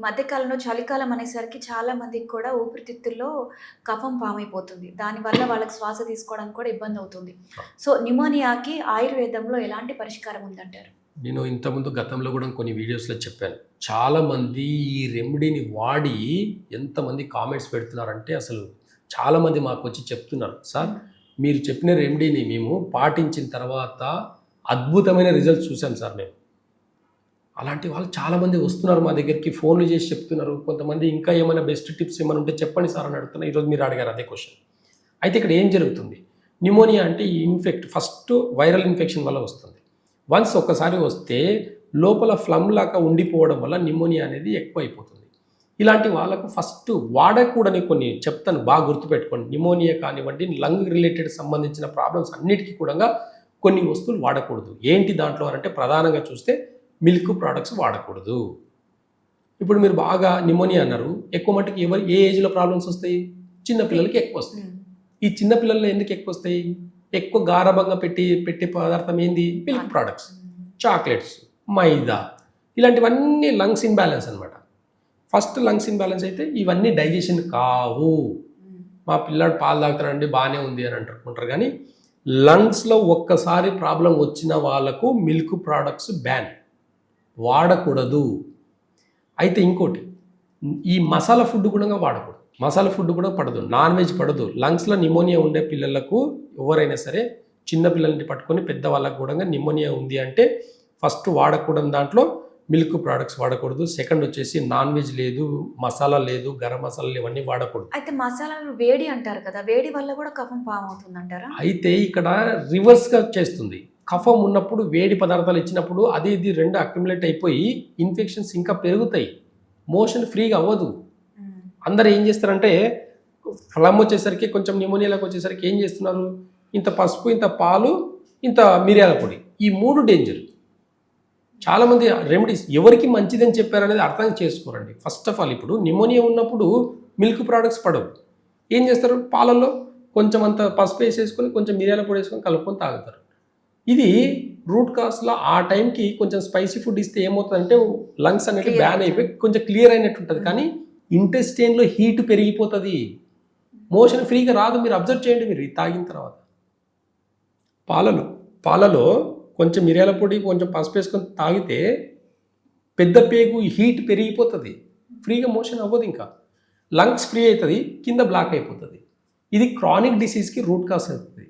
మధ్య కాలంలో చలికాలం అనేసరికి చాలా మందికి కూడా ఊపిరితిత్తుల్లో కఫం ఫామ్ అయిపోతుంది. దానివల్ల వాళ్ళకి శ్వాస తీసుకోవడానికి కూడా ఇబ్బందవుతుంది. సో, న్యూమోనియాకి ఆయుర్వేదంలో ఎలాంటి పరిష్కారం ఉందంటారు? నేను ఇంతకుముందు గతంలో కూడా కొన్ని వీడియోస్లో చెప్పాను. చాలామంది ఈ రెమెడీని వాడి ఎంతమంది కామెంట్స్ పెడుతున్నారంటే అసలు చాలామంది మాకు వచ్చి చెప్తున్నారు, సార్ మీరు చెప్పిన రెమెడీని మేము పాటించిన తర్వాత అద్భుతమైన రిజల్ట్స్ చూసాం సార్ మేము. అలాంటి వాళ్ళు చాలామంది వస్తున్నారు మా దగ్గరికి, ఫోన్లు చేసి చెప్తున్నారు. కొంతమంది ఇంకా ఏమైనా బెస్ట్ టిప్స్ ఏమైనా ఉంటే చెప్పండి సార్ అని అడుగుతున్నారు. ఈరోజు మీరు అడిగారు అదే క్వశ్చన్. అయితే ఇక్కడ ఏం జరుగుతుంది, న్యూమోనియా అంటే ఈ ఫస్ట్ వైరల్ ఇన్ఫెక్షన్ వల్ల వస్తుంది. వన్స్ ఒక్కసారి వస్తే లోపల ఫ్లమ్ లాగా ఉండిపోవడం వల్ల న్యూమోనియా అనేది ఎక్కువ అయిపోతుంది. ఇలాంటి వాళ్ళకు ఫస్ట్ వాడకూడని కొన్ని చెప్తాను, బాగా గుర్తుపెట్టుకోండి. న్యూమోనియా కానివ్వండి, లంగ్ రిలేటెడ్ సంబంధించిన ప్రాబ్లమ్స్ అన్నిటికీ కూడా కొన్ని వస్తువులు వాడకూడదు. ఏంటి దాంట్లో అంటే ప్రధానంగా చూస్తే మిల్క్ ప్రోడక్ట్స్ వాడకూడదు. ఇప్పుడు మీరు బాగా న్యూమోనియా అన్నారు, ఎక్కువ మట్టుకు ఏ ఏజ్లో ప్రాబ్లమ్స్ వస్తాయి? చిన్నపిల్లలకి ఎక్కువ వస్తాయి. ఈ చిన్నపిల్లల్లో ఎందుకు ఎక్కువ వస్తాయి? ఎక్కువ గారభంగా పెట్టే పదార్థం ఏంది? మిల్క్ ప్రోడక్ట్స్, చాక్లెట్స్, మైదా, ఇలాంటివన్నీ లంగ్స్ ఇన్బ్యాలెన్స్ అనమాట. ఫస్ట్ లంగ్స్ ఇన్బ్యాలెన్స్ అయితే ఇవన్నీ డైజెషన్ కావు. మా పిల్లాడు పాలు తాగుతాడండి బాగానే ఉంది అని అంటారు. కానీ లంగ్స్లో ఒక్కసారి ప్రాబ్లం వచ్చిన వాళ్ళకు మిల్క్ ప్రోడక్ట్స్ బ్యాన్, వాడకూడదు. అయితే ఇంకోటి, ఈ మసాలా ఫుడ్ కూడా వాడకూడదు. మసాలా ఫుడ్ కూడా పడదు, నాన్ వెజ్ పడదు. లంగ్స్లో న్యూమోనియా ఉండే పిల్లలకు ఎవరైనా సరే, చిన్న పిల్లల్ని పట్టుకొని పెద్దవాళ్ళకు కూడా న్యూమోనియా ఉంది అంటే ఫస్ట్ వాడకూడదు దాంట్లో మిల్క్ ప్రోడక్ట్స్ వాడకూడదు. సెకండ్ వచ్చేసి నాన్ వెజ్ లేదు, మసాలా లేదు, గరం మసాలాలు ఇవన్నీ వాడకూడదు. అయితే మసాలాలు వేడి అంటారు కదా, వేడి వల్ల కూడా కఫం ఫామ్ అవుతుంది అంటారా? అయితే ఇక్కడ రివర్స్గా చేస్తుంది. కఫం ఉన్నప్పుడు వేడి పదార్థాలు ఇచ్చినప్పుడు అది ఇది రెండు అక్యుములేట్ అయిపోయి ఇన్ఫెక్షన్స్ ఇంకా పెరుగుతాయి, మోషన్ ఫ్రీగా అవ్వదు. అందరు ఏం చేస్తారంటే ఫ్లమ్ వచ్చేసరికి, కొంచెం న్యూమోనియాలకు వచ్చేసరికి ఏం చేస్తున్నారు, ఇంత పసుపు, ఇంత పాలు, ఇంత మిరియాల పొడి, ఈ మూడు డేంజర్. చాలామంది రెమెడీస్ ఎవరికి మంచిదని చెప్పారనేది అర్థం చేసుకోరండి. ఫస్ట్ ఆఫ్ ఆల్ ఇప్పుడు న్యూమోనియా ఉన్నప్పుడు మిల్క్ ప్రోడక్ట్స్ పడవు. ఏం చేస్తారు, పాలల్లో కొంచెం అంత పసుపు వేసేసుకొని కొంచెం మిరియాల పొడి వేసుకొని కలుపుకొని తాగుతారు. ఇది రూట్ కాస్లో ఆ టైంకి కొంచెం స్పైసీ ఫుడ్ ఇస్తే ఏమవుతుందంటే లంగ్స్ అనేది బ్యాన్ అయిపోయి కొంచెం క్లియర్ అయినట్టు ఉంటుంది. కానీ ఇంటెస్టైన్లో హీట్ పెరిగిపోతుంది, మోషన్ ఫ్రీగా రాదు. మీరు అబ్జర్వ్ చేయండి, మీరు తాగిన తర్వాత పాలలో కొంచెం మిరియాల పొడి కొంచెం పసుపు వేసుకొని తాగితే పెద్ద పేగు హీట్ పెరిగిపోతుంది, ఫ్రీగా మోషన్ అవ్వదు. ఇంకా లంగ్స్ ఫ్రీ అవుతుంది, కింద బ్లాక్ అయిపోతుంది. ఇది క్రానిక్ డిసీజ్కి రూట్ కాస్ అవుతుంది.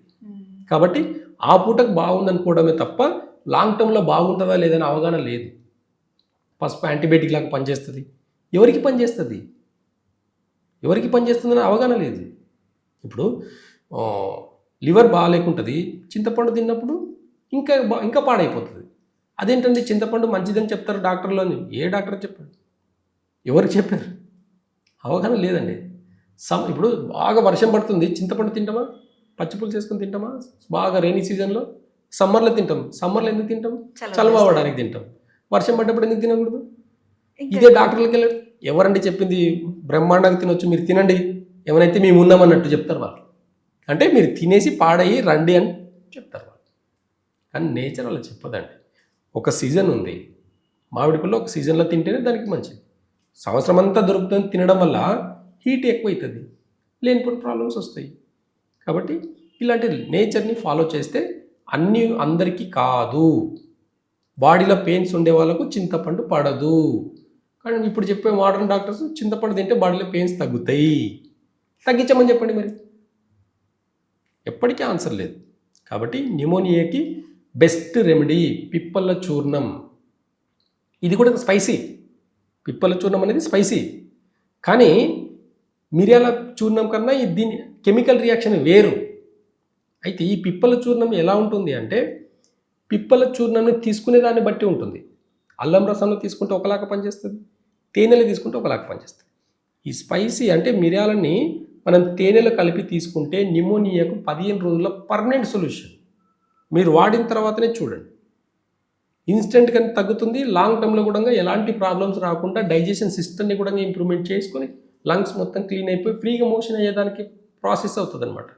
కాబట్టి ఆ పూటకు బాగుందనుకోవడమే తప్ప లాంగ్ టర్మ్లో బాగుంటుందా లేదని అవగాహన లేదు. పసుపు యాంటీబయాటిక్ లాగా పనిచేస్తుంది, ఎవరికి పనిచేస్తుంది, ఎవరికి పనిచేస్తుందని అవగాహన లేదు. ఇప్పుడు లివర్ బాగాలేకుంటుంది, చింతపండు తిన్నప్పుడు ఇంకా పాడైపోతుంది. అదేంటండి చింతపండు మంచిదని చెప్తారు డాక్టర్లో, ఏ డాక్టర్ చెప్పారు, ఎవరికి చెప్పారు? అవగాహన లేదండి. ఇప్పుడు బాగా వర్షం పడుతుంది, చింతపండు తింటామా? పచ్చిపులుసు చేసుకొని తింటామా? బాగా రైనీ సీజన్లో సమ్మర్లో తింటాం. సమ్మర్లో ఎందుకు తింటాం? చలువ అవ్వడానికి తింటాం. వర్షం పడ్డప్పుడు ఎందుకు తినకూడదు? ఇదే డాక్టర్లకి వెళ్ళాడు, ఎవరండి చెప్పింది బ్రహ్మాండంగా తినొచ్చు, మీరు తినండి, ఏమైనా మేము ఉన్నామన్నట్టు చెప్తారు వాళ్ళు. అంటే మీరు తినేసి పాడయ్యి రండి అని చెప్తారు వాళ్ళు. కానీ నేచర్ అలా చెప్పదండి. ఒక సీజన్ ఉంది, మామిడి పళ్ళు ఒక సీజన్లో తింటేనే దానికి మంచిది. సంవత్సరం అంతా దొరుకుతుంది తినడం వల్ల హీట్ ఎక్కువ అవుతుంది, లేనిపోయిన ప్రాబ్లమ్స్ వస్తాయి. కాబట్టి ఇలాంటి నేచర్ని ఫాలో చేస్తే అందరికీ కాదు. బాడీలో పెయిన్స్ ఉండే వాళ్ళకు చింతపండు పడదు. కానీ ఇప్పుడు చెప్పే మోడర్న్ డాక్టర్స్ చింతపండు తింటే బాడీలో పెయిన్స్ తగ్గుతాయి. తగ్గించమని చెప్పండి, మరి ఎప్పటికీ ఆన్సర్ లేదు. కాబట్టి న్యూమోనియాకి బెస్ట్ రెమెడీ పిప్పల చూర్ణం. ఇది కూడా స్పైసీ, పిప్పల చూర్ణం అనేది స్పైసీ. కానీ మిరియాల చూర్ణం కన్నా దీని కెమికల్ రియాక్షన్ వేరు. అయితే ఈ పిప్పల చూర్ణం ఎలా ఉంటుంది అంటే, పిప్పల చూర్ణంని తీసుకునే దాన్ని బట్టి ఉంటుంది. అల్లం రసంలో తీసుకుంటే ఒకలాగా పనిచేస్తుంది, తేనెలు తీసుకుంటే ఒకలాగా పనిచేస్తుంది. ఈ స్పైసీ అంటే మిరియాలని మనం తేనెలో కలిపి తీసుకుంటే న్యూమోనియాకు 15 రోజుల్లో పర్మనెంట్ సొల్యూషన్. మీరు వాడిన తర్వాతనే చూడండి, ఇన్స్టెంట్గా తగ్గుతుంది. లాంగ్ టర్మ్లో కూడా ఎలాంటి ప్రాబ్లమ్స్ రాకుండా డైజెషన్ సిస్టమ్ని కూడా ఇంప్రూవ్మెంట్ చేసుకొని లంగ్స్ మొత్తం క్లీన్ అయిపోయి ఫ్రీగా మోషన్ అయ్యేదానికి ప్రాసెస్ అవుతుంది అనమాట.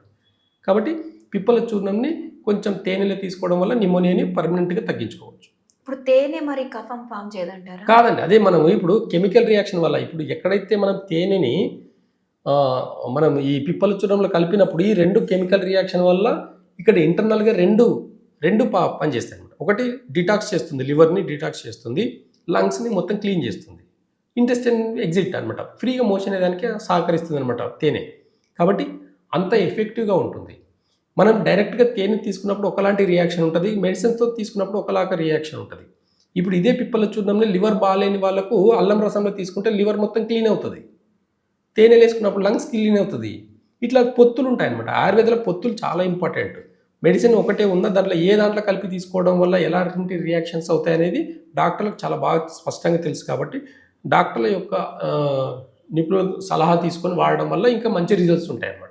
కాబట్టి పిప్పల చూర్ణంని కొంచెం తేనెలో తీసుకోవడం వల్ల న్యూమోనియాని పర్మనెంట్గా తగ్గించుకోవచ్చు. ఇప్పుడు తేనె మరి కఫం ఫామ్ చేయదంటారా? కాదండి. అదే మనం ఇప్పుడు కెమికల్ రియాక్షన్ వల్ల ఇప్పుడు ఎక్కడైతే మనం తేనెని మనం ఈ పిప్పల చూర్ణంలో కలిపినప్పుడు ఈ 2 కెమికల్ రియాక్షన్ వల్ల ఇక్కడ ఇంటర్నల్‌గా 2 పనిచేస్తాయి అన్నమాట. ఒకటి డిటాక్స్ చేస్తుంది, లివర్‌ని డిటాక్స్ చేస్తుంది, లంగ్స్‌ని మొత్తం క్లీన్ చేస్తుంది. ఇంటెస్టైన్ ఎగ్జిట్ అన్నమాట. ఫ్రీగా మోషన్ అయ్యేదానికి సహకరిస్తుంది అన్నమాట తేనె. కాబట్టి అంత ఎఫెక్టివ్‌గా ఉంటుంది. మనం డైరెక్ట్‌గా తేనె తీసుకున్నప్పుడు ఒకలాంటి రియాక్షన్ ఉంటది. మెడిసిన్‌తో తీసుకున్నప్పుడు ఒకలాగా రియాక్షన్ ఉంటది. ఇప్పుడు ఇదే పిప్పల చూర్ణంని లివర్ బాలేని వాళ్ళకు అల్లం రసంలో తీసుకుంటే లివర్ మొత్తం క్లీన్ అవుతది. తేనెలు వేసుకున్నప్పుడు లంగ్స్ క్లీన్ అవుతుంది. ఇట్లా పొత్తులు ఉంటాయన్నమాట. ఆయుర్వేదంలో పొత్తులు చాలా ఇంపార్టెంట్. మెడిసిన్ ఒకటే ఉన్న దాంట్లో ఏ దాంట్లో కలిపి తీసుకోవడం వల్ల ఎలాంటి రియాక్షన్స్ అవుతాయనేది డాక్టర్లకు చాలా బాగా స్పష్టంగా తెలుసు కాబట్టి డాక్టర్ల యొక్క నిపుణుల సలహా తీసుకొని వాడడం వల్ల ఇంకా మంచి రిజల్ట్స్ ఉంటాయన్నమాట.